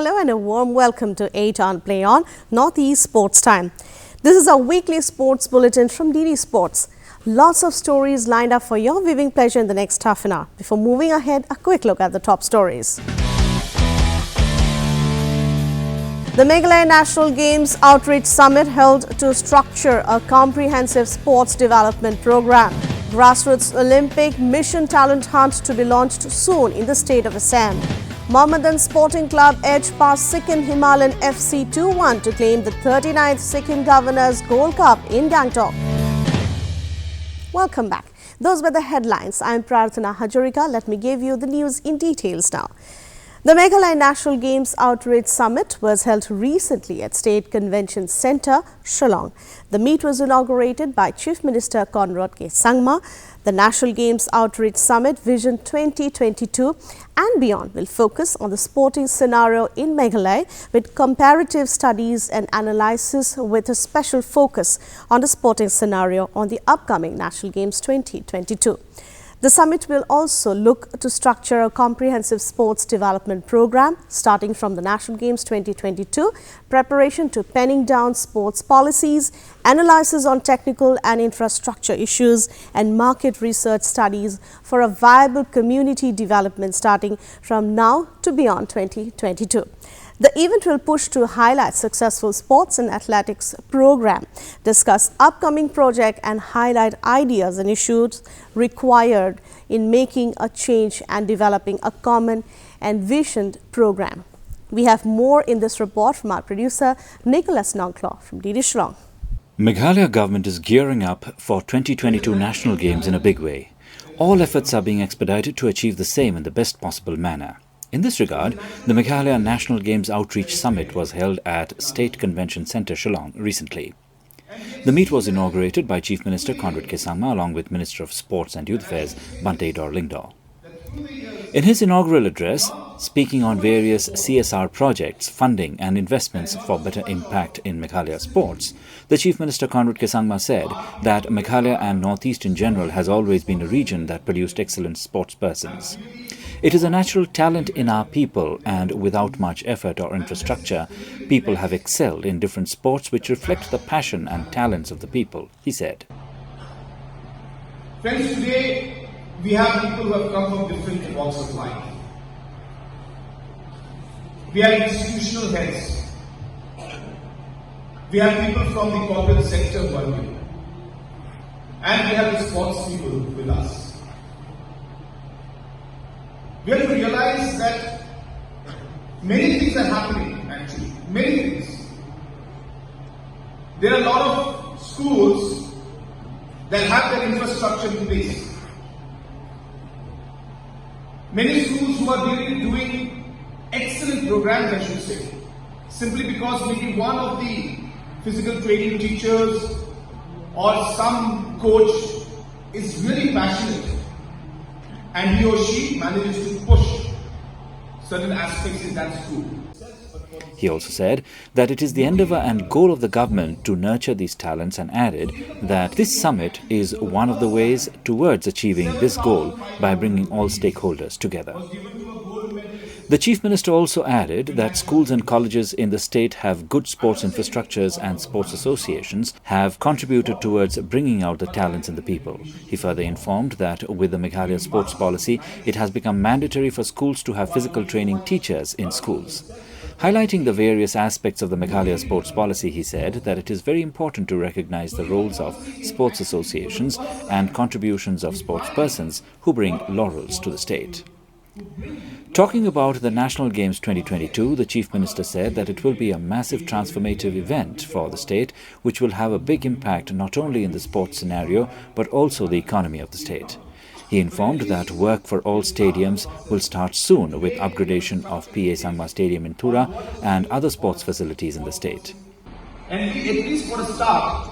Hello and a warm welcome to 8 on Play On Northeast Sports Time. This is our weekly sports bulletin from DD Sports. Lots of stories lined up for your viewing pleasure in the next half an hour. Before moving ahead, a quick look at the top stories. The Meghalaya National Games Outreach Summit held to structure a comprehensive sports development program. Grassroots Olympic Mission Talent Hunt to be launched soon in the state of Assam. Mohammedan Sporting Club edged past Sikkim Himalayan FC 2-1 to claim the 39th Sikkim Governors Gold Cup in Gangtok. Welcome back. Those were the headlines. I am Prarthana Hajorika. Let me give you the news in details now. The Meghalaya National Games Outreach Summit was held recently at State Convention Centre, Shillong. The meet was inaugurated by Chief Minister Conrad K. Sangma. The National Games Outreach Summit Vision 2022 and beyond will focus on the sporting scenario in Meghalaya with comparative studies and analysis with a special focus on the sporting scenario on the upcoming National Games 2022. The summit will also look to structure a comprehensive sports development program starting from the National Games 2022, preparation to penning down sports policies, analysis on technical and infrastructure issues, and market research studies for a viable community development starting from now to beyond 2022. The event will push to highlight successful sports and athletics program, discuss upcoming projects and highlight ideas and issues required in making a change and developing a common and visioned program. We have more in this report from our producer Nicholas Nongklaw from DD Shillong. Meghalaya government is gearing up for 2022 National Games in a big way. All efforts are being expedited to achieve the same in the best possible manner. In this regard, the Meghalaya National Games Outreach Summit was held at State Convention Centre, Shillong, recently. The meet was inaugurated by Chief Minister Conrad K. Sangma along with Minister of Sports and Youth Affairs Bante Lingdaw. In his inaugural address, speaking on various CSR projects, funding and investments for better impact in Meghalaya sports, the Chief Minister Conrad K. Sangma said that Meghalaya and Northeast in general has always been a region that produced excellent sportspersons. It is a natural talent in our people, and without much effort or infrastructure, people have excelled in different sports which reflect the passion and talents of the people, he said. Friends, today we have people who have come from different walks of life. We have institutional heads. We have people from the corporate sector who are here. And we have the sports people with us. We have to realize that many things are happening, actually. Many things. There are a lot of schools that have their infrastructure in place. Many schools who are really doing excellent programs, I should say, simply because maybe one of the physical training teachers or some coach is really passionate and he or she manages to push certain aspects in that school. He also said that it is the endeavour and goal of the government to nurture these talents and added that this summit is one of the ways towards achieving this goal by bringing all stakeholders together. The Chief Minister also added that schools and colleges in the state have good sports infrastructures and sports associations have contributed towards bringing out the talents in the people. He further informed that with the Meghalaya sports policy, it has become mandatory for schools to have physical training teachers in schools. Highlighting the various aspects of the Meghalaya sports policy, he said that it is very important to recognize the roles of sports associations and contributions of sportspersons who bring laurels to the state. Talking about the National Games 2022, the Chief Minister said that it will be a massive transformative event for the state which will have a big impact not only in the sports scenario but also the economy of the state. He informed that work for all stadiums will start soon with upgradation of P.A. Sangma Stadium in Tura and other sports facilities in the state. And we at least for a start,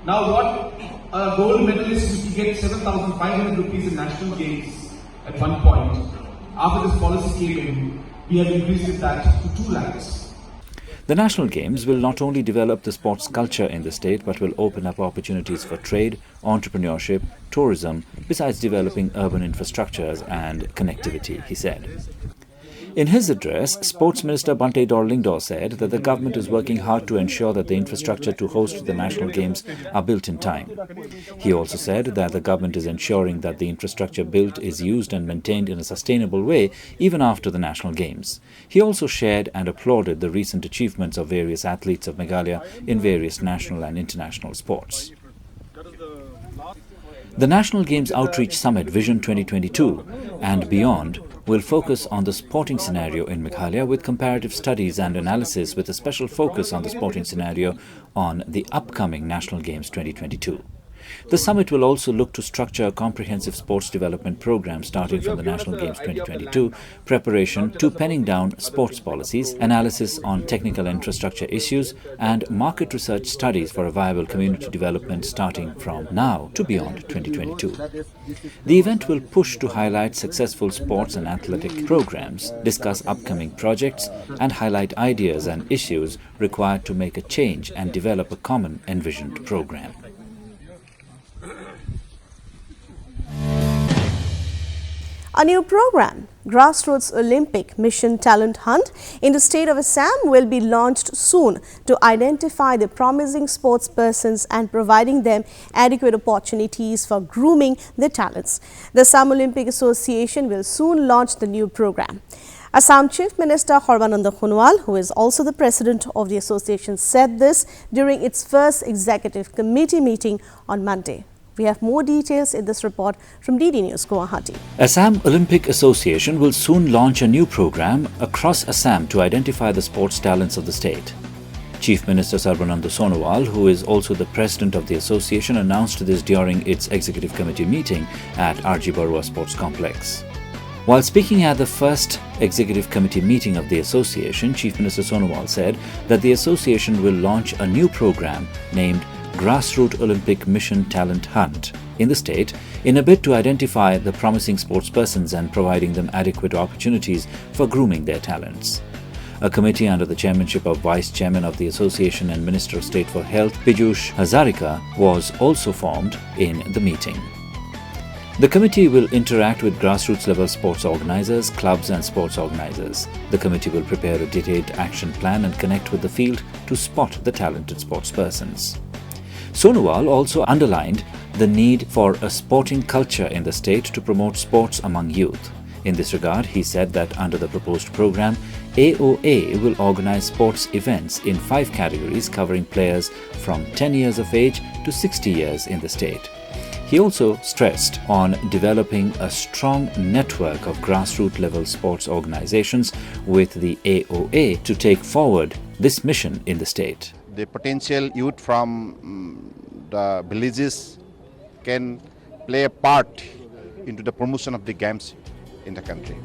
now what a gold medalist used to get 7,500 rupees in national games at one point. After this policy came in, we have increased that to 2 lakhs. The National Games will not only develop the sports culture in the state but will open up opportunities for trade, entrepreneurship, tourism, besides developing urban infrastructures and connectivity, he said. In his address, Sports Minister Bante Dorlingdor said that the government is working hard to ensure that the infrastructure to host the National Games are built in time. He also said that the government is ensuring that the infrastructure built is used and maintained in a sustainable way even after the National Games. He also shared and applauded the recent achievements of various athletes of Meghalaya in various national and international sports. The National Games Outreach Summit Vision 2022 and beyond will focus on the sporting scenario in Meghalaya with comparative studies and analysis with a special focus on the sporting scenario on the upcoming National Games 2022. The summit will also look to structure a comprehensive sports development program starting from the National Games 2022, preparation to penning down sports policies, analysis on technical infrastructure issues, and market research studies for a viable community development starting from now to beyond 2022. The event will push to highlight successful sports and athletic programs, discuss upcoming projects, and highlight ideas and issues required to make a change and develop a common envisioned program. A new program, Grassroots Olympic Mission Talent Hunt in the state of Assam, will be launched soon to identify the promising sports persons and providing them adequate opportunities for grooming their talents. The Assam Olympic Association will soon launch the new program. Assam Chief Minister Sarbananda Sonowal, who is also the president of the association, said this during its first executive committee meeting on Monday. We have more details in this report from DD News Guwahati. Assam Olympic Association will soon launch a new program across Assam to identify the sports talents of the state. Chief Minister Sarbananda Sonowal, who is also the president of the association, announced this during its executive committee meeting at R.G. Barua Sports Complex. While speaking at the first executive committee meeting of the association, Chief Minister Sonowal said that the association will launch a new program named Grassroots Olympic Mission Talent Hunt in the state in a bid to identify the promising sportspersons and providing them adequate opportunities for grooming their talents. A committee under the chairmanship of Vice Chairman of the Association and Minister of State for Health, Piyush Hazarika, was also formed in the meeting. The committee will interact with grassroots-level sports organizers, clubs and sports organizers. The committee will prepare a detailed action plan and connect with the field to spot the talented sportspersons. Sonowal also underlined the need for a sporting culture in the state to promote sports among youth. In this regard, he said that under the proposed program, AOA will organize sports events in 5 categories covering players from 10 years of age to 60 years in the state. He also stressed on developing a strong network of grassroots-level sports organizations with the AOA to take forward this mission in the state. The potential youth from the villages can play a part into the promotion of the games in the country.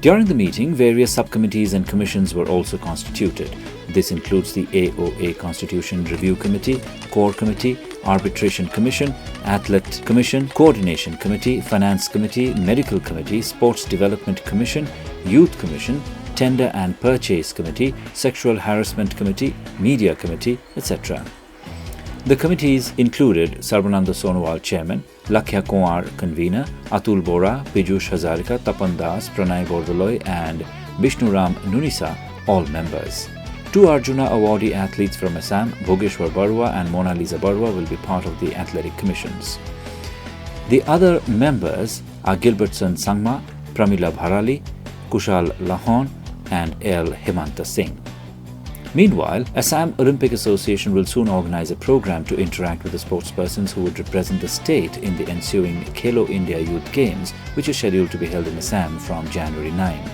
During the meeting, various subcommittees and commissions were also constituted. This includes the AOA Constitution Review Committee, Core Committee, Arbitration Commission, Athlete Commission, Coordination Committee, Finance Committee, Medical Committee, Sports Development Commission, Youth Commission, Tender and Purchase Committee, Sexual Harassment Committee, Media Committee, etc. The committees included Sarbananda Sonowal Chairman, Lakhya Kumar Convener, Atul Bora, Piyush Hazarika, Tapan Das, Pranay Bordoloi and Bishnuram Nunisa, all members. 2 Arjuna awardee athletes from Assam, Bhogeshwar Barua and Mona Lisa Barua, will be part of the athletic commissions. The other members are Gilbertson Sangma, Pramila Bharali, Kushal Lahon and L. Hemanta Singh. Meanwhile, Assam Olympic Association will soon organize a program to interact with the sportspersons who would represent the state in the ensuing Khelo India Youth Games, which is scheduled to be held in Assam from January 9.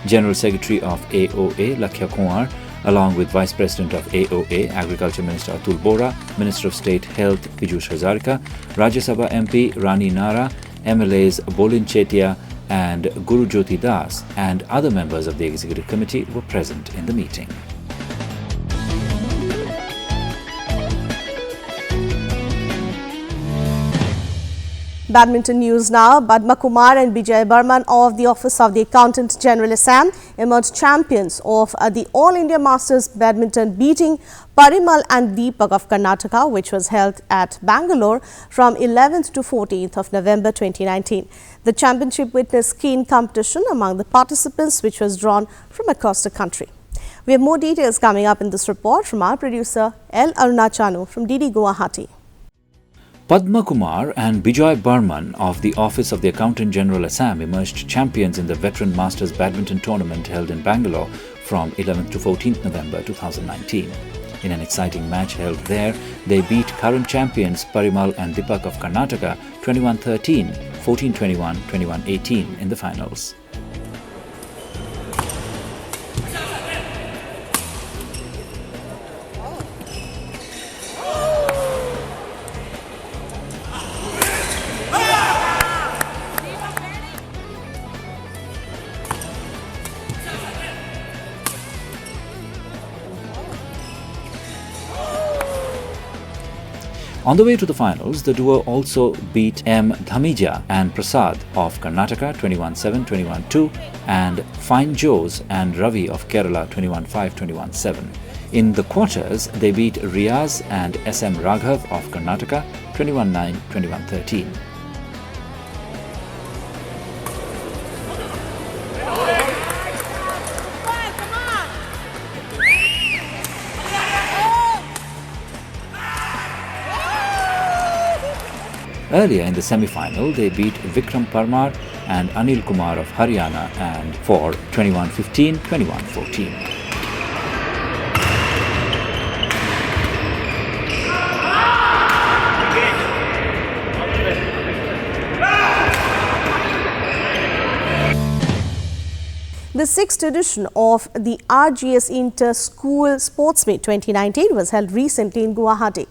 General Secretary of AOA, Lakhya Kumar, along with Vice President of AOA, Agriculture Minister Atul Bora, Minister of State Health Piyush Hazarika, Rajya Sabha MP Rani Nara, MLAs Bolin Chetia and Guru Jyoti Das and other members of the Executive Committee were present in the meeting. Badminton news now. Padma Kumar and Bijay Burman of the Office of the Accountant General Assam emerged champions of the All India Masters Badminton, beating Parimal and Deepak of Karnataka, which was held at Bangalore from 11th to 14th of November 2019. The championship witnessed keen competition among the participants, which was drawn from across the country. We have more details coming up in this report from our producer L. Arunachanu from DD Guwahati. Padma Kumar and Bijay Burman of the Office of the Accountant General Assam emerged champions in the Veteran Masters Badminton tournament held in Bangalore from 11th to 14th November 2019. In an exciting match held there, they beat current champions Parimal and Deepak of Karnataka 21-13, 14-21, 21-18 in the finals. On the way to the finals, the duo also beat M. Dhamija and Prasad of Karnataka 21-7, 21-2 and Fine Joes and Ravi of Kerala 21-5, 21-7. In the quarters, they beat Riaz and SM Raghav of Karnataka 21-9, 21-13. Earlier in the semi-final, they beat Vikram Parmar and Anil Kumar of Haryana and for 21-15, 21-14. The 6th edition of the RGS Inter-School Sports Meet 2019 was held recently in Guwahati.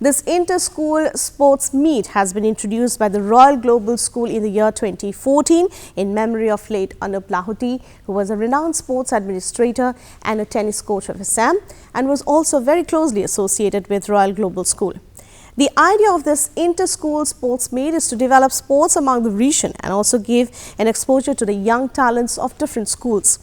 This inter-school sports meet has been introduced by the Royal Global School in the year 2014 in memory of late Anup Lahoti, who was a renowned sports administrator and a tennis coach of Assam and was also very closely associated with Royal Global School. The idea of this inter-school sports meet is to develop sports among the region and also give an exposure to the young talents of different schools.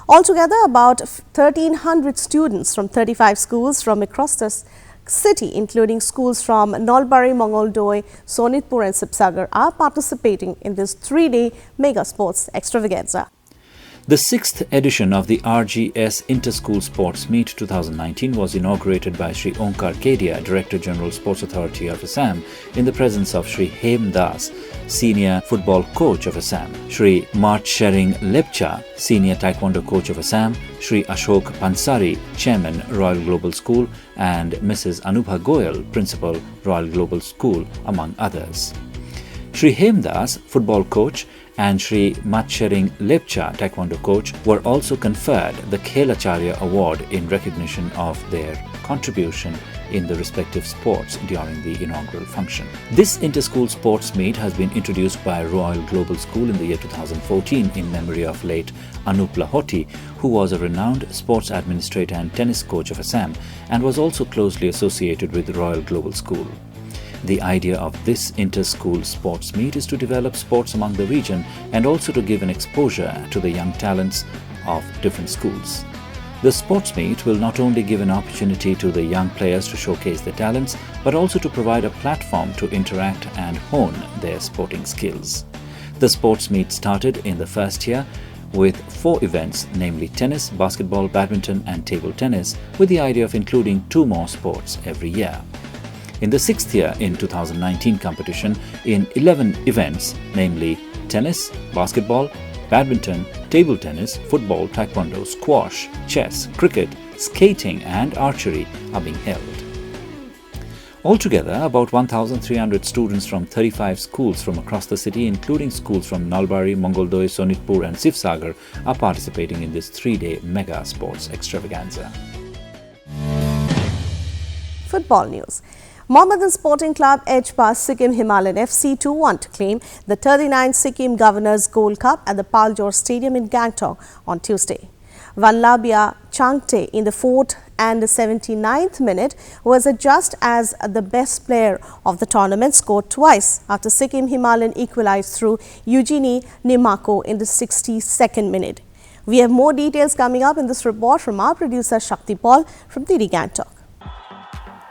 Altogether, about 1,300 students from 35 schools from across the city, including schools from Nalbari, Mongoldoi, Sonitpur and Sibsagar, are participating in this 3-day mega sports extravaganza. The 6th edition of the RGS Inter-School Sports Meet 2019 was inaugurated by Shri Onkar Kedia, Director General Sports Authority of Assam, in the presence of Shri Hem Das, Senior Football Coach of Assam, Shri Marchering Lepcha, Senior Taekwondo Coach of Assam, Shri Ashok Pansari, Chairman, Royal Global School, and Mrs. Anubha Goyal, Principal, Royal Global School, among others. Shri Hemdas, Football Coach, and Shri Matchering Lepcha, Taekwondo Coach, were also conferred the Khelacharya Award in recognition of their contribution in the respective sports during the inaugural function. This inter-school sports meet has been introduced by Royal Global School in the year 2014 in memory of late Anup Lahoti, who was a renowned sports administrator and tennis coach of Assam and was also closely associated with Royal Global School. The idea of this inter-school sports meet is to develop sports among the region and also to give an exposure to the young talents of different schools. The sports meet will not only give an opportunity to the young players to showcase their talents, but also to provide a platform to interact and hone their sporting skills. The sports meet started in the first year with 4 events, namely tennis, basketball, badminton and table tennis, with the idea of including 2 more sports every year. In the 6th year in 2019 competition, in 11 events, namely tennis, basketball, badminton, table tennis, football, taekwondo, squash, chess, cricket, skating and archery are being held. Altogether, about 1,300 students from 35 schools from across the city, including schools from Nalbari, Mongoldoi, Sonitpur and Sivsagar, are participating in this 3-day mega sports extravaganza. Football news. Mohammedan Sporting Club edged past Sikkim Himalayan FC 2-1 to claim the 39th Sikkim Governors Gold Cup at the Paljor Stadium in Gangtok on Tuesday. Vanlabia Changte in the 4th and the 79th minute was adjudged as the best player of the tournament, scored twice after Sikkim Himalayan equalized through Eugenie Nimako in the 62nd minute. We have more details coming up in this report from our producer Shakti Paul from TD GANGTOK.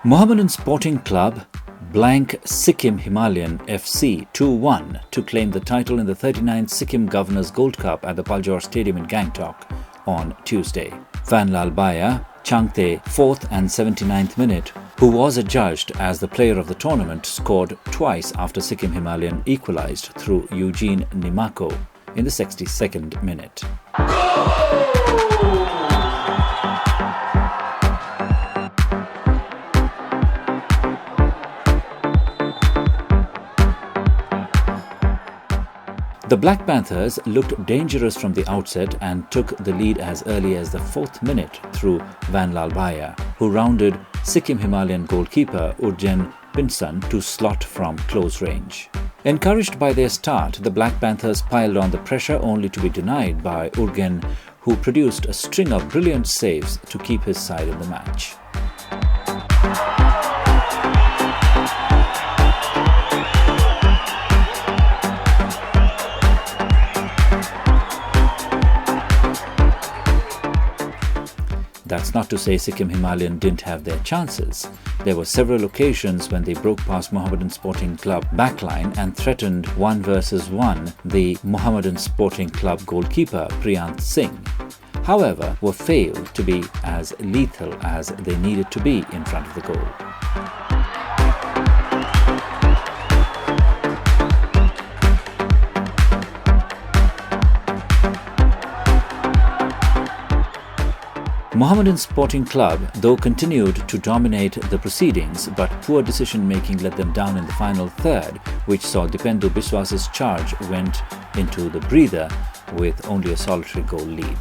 Mohammedan Sporting Club blank Sikkim Himalayan FC 2-1 to claim the title in the 39th Sikkim Governors Gold Cup at the Paljor Stadium in Gangtok on Tuesday. Vanlal Baya, Changte 4th and 79th minute, who was adjudged as the player of the tournament, scored twice after Sikkim Himalayan equalized through Eugene Nimako in the 62nd minute. The Black Panthers looked dangerous from the outset and took the lead as early as the 4th minute through Vanlal Baya, who rounded Sikkim Himalayan goalkeeper Urgen Pinsan to slot from close range. Encouraged by their start, the Black Panthers piled on the pressure only to be denied by Urgen, who produced a string of brilliant saves to keep his side in the match. That's not to say Sikkim Himalayan didn't have their chances. There were several occasions when they broke past Mohammedan Sporting Club backline and threatened 1 versus 1 the Mohammedan Sporting Club goalkeeper Priyant Singh. However, were failed to be as lethal as they needed to be in front of the goal. Mohammedan Sporting Club, though, continued to dominate the proceedings, but poor decision-making let them down in the final third, which saw Dipendu Biswas's charge went into the breather with only a solitary goal lead.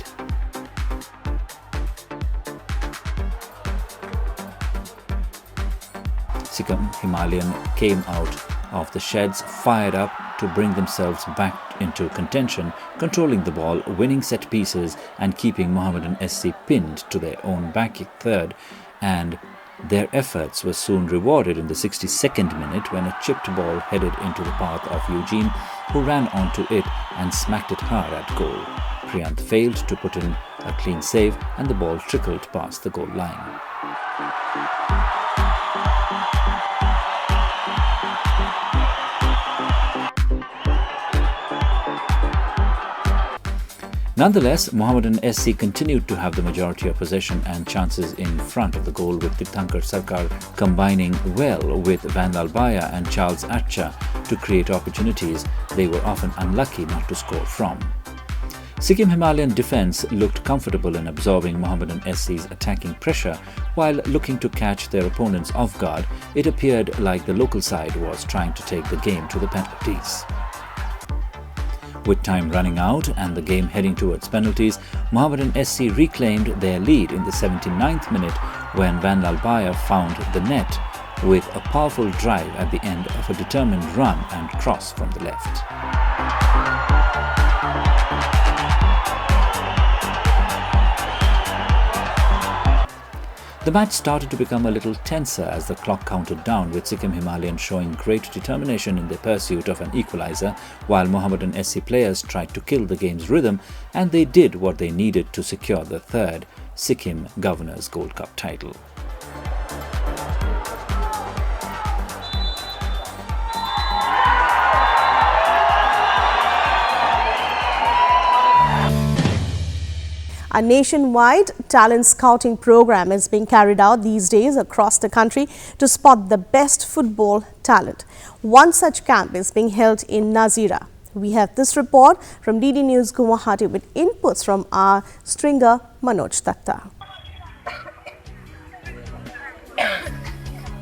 Sikkim Himalayan came out of the sheds fired up to bring themselves back into contention, controlling the ball, winning set pieces and keeping Mohammedan SC pinned to their own back third, and their efforts were soon rewarded in the 62nd minute when a chipped ball headed into the path of Eugene, who ran onto it and smacked it hard at goal. Priyant failed to put in a clean save and the ball trickled past the goal line. Nonetheless, Mohammedan SC continued to have the majority of possession and chances in front of the goal, with Tirthankar Sarkar combining well with Vanlal Baya and Charles Atcha to create opportunities they were often unlucky not to score from. Sikkim Himalayan defence looked comfortable in absorbing Mohammedan SC's attacking pressure. While looking to catch their opponents off guard, it appeared like the local side was trying to take the game to the penalties. With time running out and the game heading towards penalties, Mohammedan SC reclaimed their lead in the 79th minute when Vanlal Baya found the net with a powerful drive at the end of a determined run and cross from the left. The match started to become a little tenser as the clock counted down, with Sikkim Himalayan showing great determination in their pursuit of an equalizer, while Mohammedan SC players tried to kill the game's rhythm, and they did what they needed to secure the third Sikkim Governors Gold Cup title. A nationwide talent scouting program is being carried out these days across the country to spot the best football talent. One such camp is being held in Nazira. We have this report from DD News Guwahati with inputs from our stringer Manoj Datta.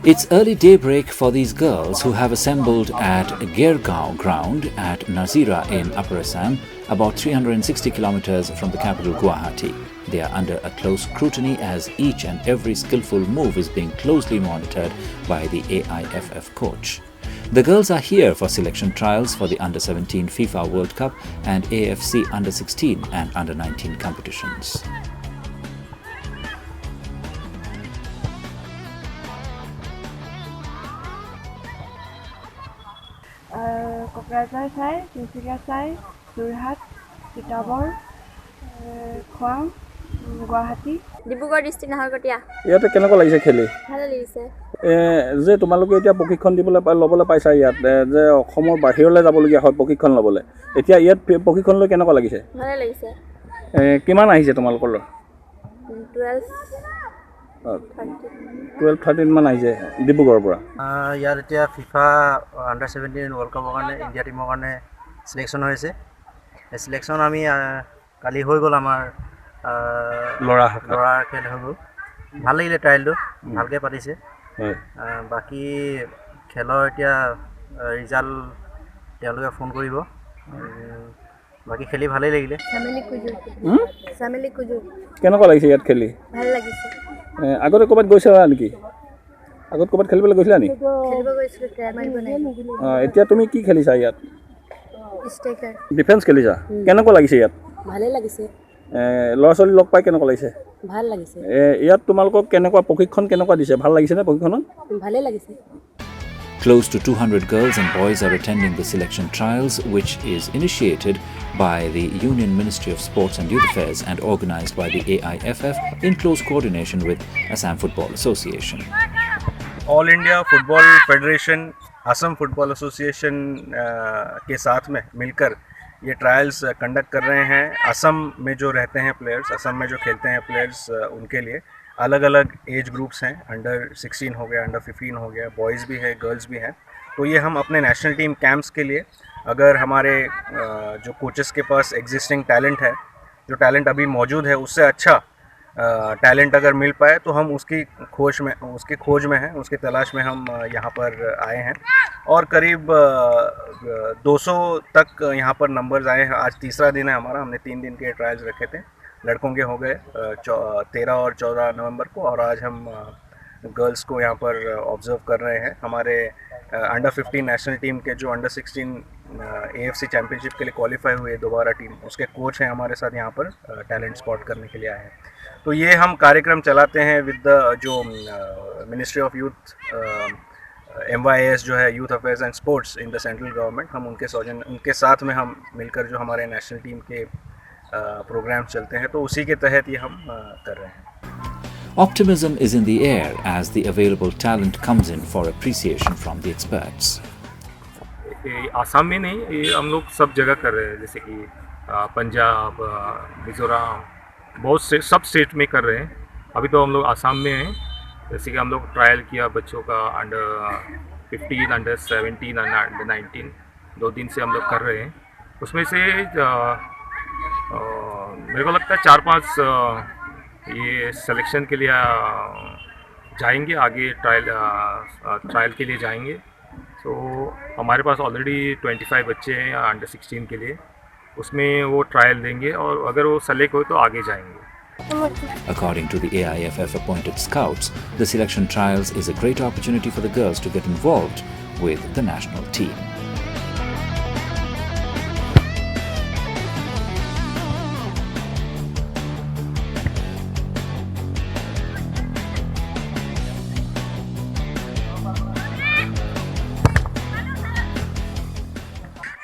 It's early daybreak for these girls who have assembled at Gergaon ground at Nazira in Upper Assam, about 360 kilometers from the capital Guwahati. They are under a close scrutiny as each and every skillful move is being closely monitored by the AIFF coach. The girls are here for selection trials for the Under-17 FIFA World Cup and AFC Under-16 and Under-19 competitions. Kokrajhar চাই, তিনিচুকীয়া চাই, যোৰহাট, তিতাবৰ, খোৱাং, Guwahati, Dibrugarh district Naharkatia. ইয়াতে কেনেকুৱা লাগিছে খেলি? ভালে লাগিছে। যে তোমালোকে এতিয়া প্ৰশিক্ষণ ল'বলৈ পাইছা ইয়াত, যে অসমৰ বাহিৰলৈ যাবলগীয়া হয় প্ৰশিক্ষণ ল'বলৈ, এতিয়া ইয়াত প্ৰশিক্ষণ লৈ কেনেকুৱা লাগিছে? ভালে লাগিছে। কিমান আহিছে তোমালোকৰ? 12-13 মান আহিছে ডিব্ৰুগড়ৰ পৰা। ইয়াত এতিয়া ফিফা আণ্ডাৰ-17 ৱৰ্ল্ড কাপৰ কাৰণে ইণ্ডিয়া টিমৰ কাৰণে চিলেকশ্যন হৈছে। এই চিলেকশ্যন আমি কালি হৈ গ'ল, আমাৰ ল'ৰা খেল হৈ গ'ল। ভাল লাগিলে, ট্ৰায়েলটো ভালকৈ পাতিছে। বাকী খেলৰ এতিয়া ৰিজাল্ট তেওঁলোকে ফোন কৰিব। বাকী খেলি ভালেই লাগিলে। কেনেকুৱা লাগিছে ইয়াত খেলি? ভাল লাগিছে। আগতে ক'ৰবাত গৈছিলা নেকি? আগত ক'ৰবাত খেলিবলৈ গৈছিলা নেকি? খেলিব গৈছিলোঁ, ট্ৰাই মাৰিব নাই। এতিয়া তুমি কি খেলিছা ইয়াত? ষ্ট্ৰাইকাৰ। ডিফেন্স খেলিছা, কেনেকুৱা লাগিছে ইয়াত? ভালেই লাগিছে। ল'ৰা ছোৱালী লগ পাই কেনেকুৱা লাগিছে? ভাল লাগিছে। ইয়াত তোমালোকক কেনেকুৱা প্ৰশিক্ষণ কেনেকুৱা দিছে? ভাল লাগিছেনে প্ৰশিক্ষণত? ভালেই লাগিছে। Close to 200 girls and boys are attending the selection trials, which is initiated by the Union Ministry of Sports and Youth Affairs and organized by the AIFF in close coordination with ASSAM Football Association. All India football federation, Assam football association के साथ में मिलकर ये trials conduct कर रहे हैं। असम में जो रहते हैं प्लेयर्स, असम में जो खेलते हैं प्लेयर्स, उनके लिए अलग अलग एज ग्रुप्स हैं। अंडर-16 हो गया, अंडर-15 हो गया, बॉयज़ भी है, गर्ल्स भी हैं। तो ये हम अपने नेशनल टीम कैंप्स के लिए, अगर हमारे जो कोचेस के पास एग्जिस्टिंग टैलेंट है, जो टैलेंट अभी मौजूद है, उससे अच्छा टैलेंट अगर मिल पाए तो हम उसकी खोज में हैं, उसकी तलाश में हम यहाँ पर आए हैं। और करीब 200 तक यहाँ पर नंबर्स आए हैं। आज तीसरा दिन है हमारा, हमने 3 दिन के ट्रायल्स रखे थे। लड़कों के हो गए 13 और 14 नवंबर को, और आज हम गर्ल्स को यहाँ पर ऑब्जर्व कर रहे हैं। हमारे अंडर-15 नेशनल टीम के जो अंडर-16 AFC चैम्पियनशिप के लिए क्वालिफाई हुए दोबारा टीम, उसके कोच हैं हमारे साथ यहाँ पर, टैलेंट स्पॉट करने के लिए आए हैं। तो ये हम कार्यक्रम चलाते हैं विद द जो मिनिस्ट्री ऑफ यूथ, MYAS जो है, youth affairs and sports in the central government, हम उनके साथ में हम मिलकर जो हमारे नेशनल टीम के प्रोग्राम्स चलते हैं, तो उसी के तहत ये हम कर रहे हैं। Optimism is in the air as the available talent comes in for appreciation from the experts. Assam में नहीं, ये हम लोग सब जगह कर रहे हैं, जैसे कि पंजाब, मिज़ोराम, बहुत से सब स्टेट में कर रहे हैं। अभी तो हम लोग आसाम में हैं। जैसे कि हम लोग ट्रायल किया बच्चों का अंडर-15, अंडर-17 और अंडर-19, 2 दिन से हम लोग कर रहे हैं। उसमें से मेरे को लगता है 4-5 ये सिलेक्शन के लिए जाएंगे, आगे ट्रायल के लिए जाएंगे। तो हमारे पास ऑलरेडी 25 बच्चे हैं अंडर-16 के लिए, उसमें वो ट्रायल देंगे और अगर वो सेलेक्ट हो तो आगे जाएंगे। According to the AIFF appointed scouts, the selection trials is a great opportunity for the girls to get involved with the national team.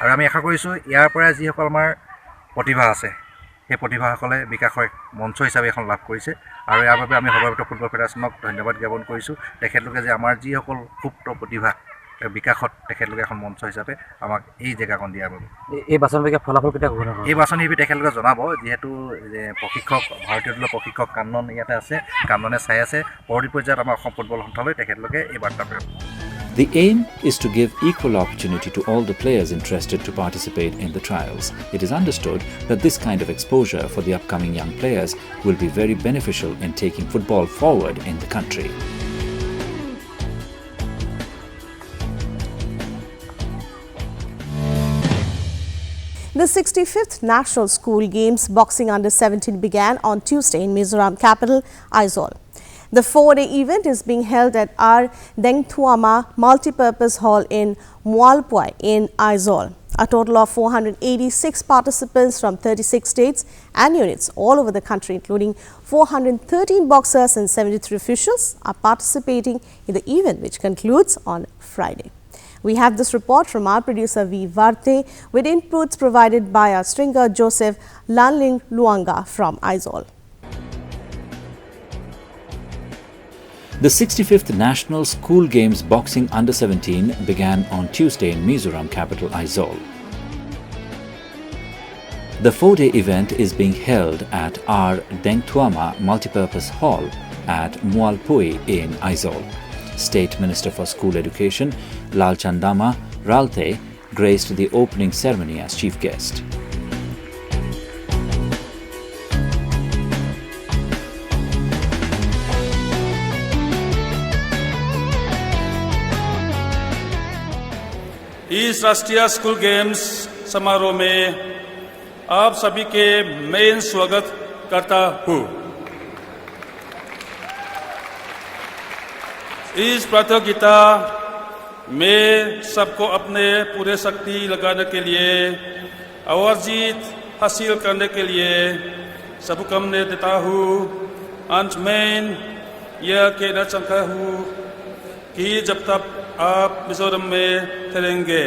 আৰু আমি আশা কৰিছোঁ ইয়াৰ পৰা যিসকল আমাৰ প্ৰতিভা আছে, সেই প্ৰতিভাসকলে বিকাশৰ মঞ্চ হিচাপে এখন লাভ কৰিছে। আৰু ইয়াৰ বাবে আমি সৰ্বভাৰতীয় ফুটবল ফেডাৰেশ্যনক ধন্যবাদ জ্ঞাপন কৰিছোঁ। তেখেতলোকে যে আমাৰ যিসকল সুপ্ত প্ৰতিভা বিকাশত তেখেতলোকে এখন মঞ্চ হিচাপে আমাক এই জেগাখন দিয়াৰ বাবে। এই বাছনিৰ ফলাফল কেতিয়া ঘোষণা হ'ব? এই বাছনি তেখেতলোকে জনাব, যিহেতু প্ৰশিক্ষক, ভাৰতীয় দলৰ প্ৰশিক্ষক কান্দন ইয়াতে আছে, কান্দনে চাই আছে। পৰৱৰ্তী পৰ্যায়ত আমাৰ অসম ফুটবল সন্থালৈ তেখেতলোকে এই বাৰ্তা প্ৰেৰণ কৰিব। The aim is to give equal opportunity to all the players interested to participate in the trials. It is understood that this kind of exposure for the upcoming young players will be very beneficial in taking football forward in the country. The 65th National School Games Boxing Under-17 began on Tuesday in Mizoram capital, AIZAWL. The 4-day event is being held at our Dengtuama Multipurpose Hall in Mualpuai in AIZAWL. A total of 486 participants from 36 states and units all over the country, including 413 boxers and 73 officials, are participating in the event, which concludes on Friday. We have this report from our producer V. Varte with inputs provided by our stringer Joseph Lanling Luanga from AIZAWL. The 65th National School Games Boxing Under-17 began on Tuesday in Mizoram capital AIZAWL. The 4-day event is being held at our Dengtuama Multipurpose Hall at Mualpui in AIZAWL. State Minister for School Education Lalchandama Ralte graced the opening ceremony as chief guest. इस राष्ट्रीय school games समारोह में आप सभी के मैं स्वागत करता हूँ। इस प्रतियोगिता में सबको अपने पूरे शक्ति लगाने के लिए और जीत हासिल करने के लिए शुभकामनाएं देता हूँ। अंत में यह कहना चाहता हूँ कि जब तक आप मिजोरम में ठहरेंगे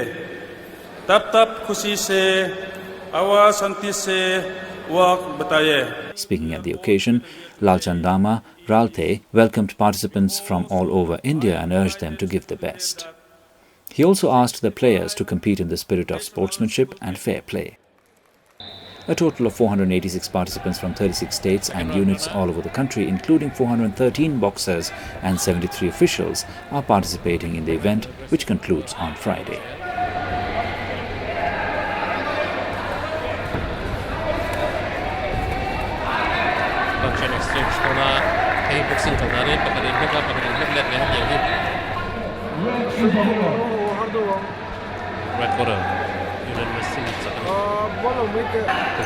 तब तक खुशी से और शांति से वक्त बिताइए। Speaking at the occasion, Lalchandama Ralte welcomed participants from all over India and urged them to give their best. He also asked the players to compete in the spirit of sportsmanship and fair play. A total of 486 participants from 36 states and units all over the country, including 413 boxers and 73 officials, are participating in the event, which concludes on Friday.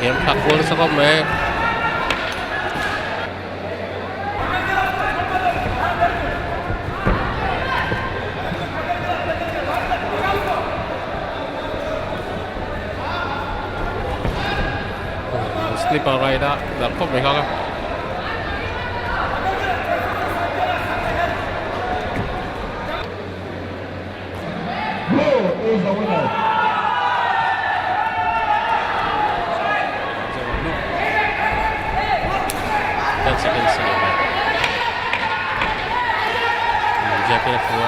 Game takbol sa kami. Slipper rider, that probably have. Blue is the winner. That's against Senegal. Japan fois.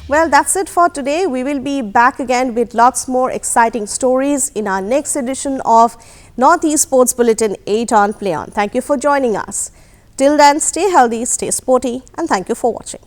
Well, that's it for today. We will be back again with lots more exciting stories in our next edition of Northeast Sports Bulletin 8 on Play On. Thank you for joining us. Till then, stay healthy, stay sporty, and thank you for watching.